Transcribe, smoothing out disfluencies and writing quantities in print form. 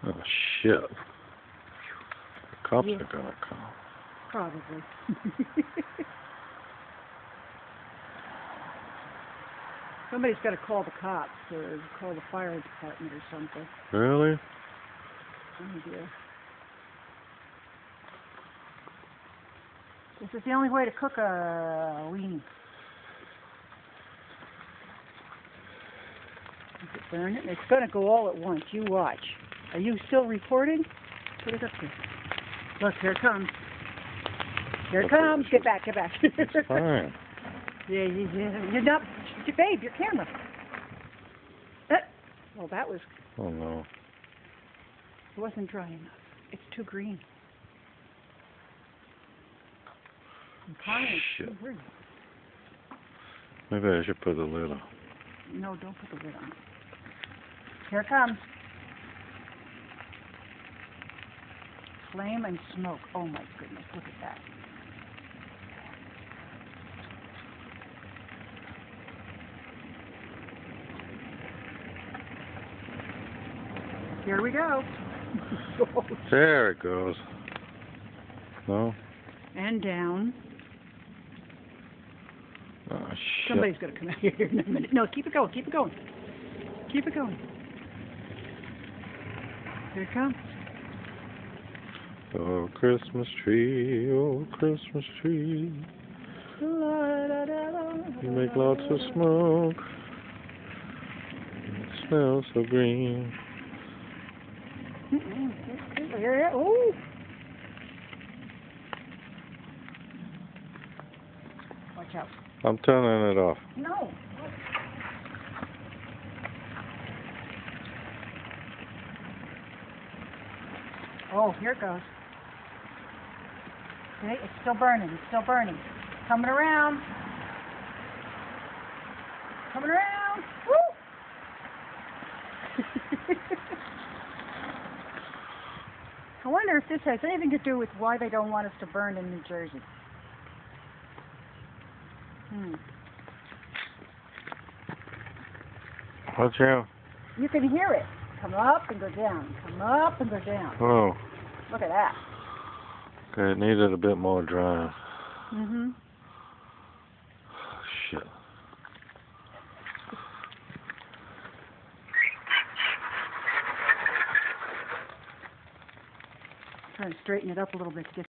Oh, shit. The cops Yeah. are gonna come. Probably. Somebody's got to call the cops or call the fire department or something. Really? Oh dear. This is the only way to cook a weenie. Is it burning? It's going to go all at once. You watch. Are you still recording? Put it up there. Look, here it comes. Here it comes. Get back, get back. It's fine. Yeah. You're not, babe, your camera. Well, that was, Oh, no. it wasn't dry enough. It's too green. I'm trying. Shit. Too green. Maybe I should put the lid on. No, don't put the lid on. Here it comes. Flame and smoke. Oh my goodness, look at that. Here we go. There it goes. No? And down. Oh, shit. Somebody's going to come out here in a minute. No, keep it going, keep it going. Keep it going. Here it comes. Oh, Christmas tree, oh, Christmas tree. You make lots of smoke. It smells so green. Oh. Watch out. I'm turning it off. No. Oh, here it goes. See, it's still burning. It's still burning. Coming around. Coming around. Woo! I wonder if this has anything to do with why they don't want us to burn in New Jersey. Watch out. You can hear it. Come up and go down. Come up and go down. Oh. Look at that. Okay, it needed a bit more dry. Mm-hmm. Shit. Trying to straighten it up a little bit to get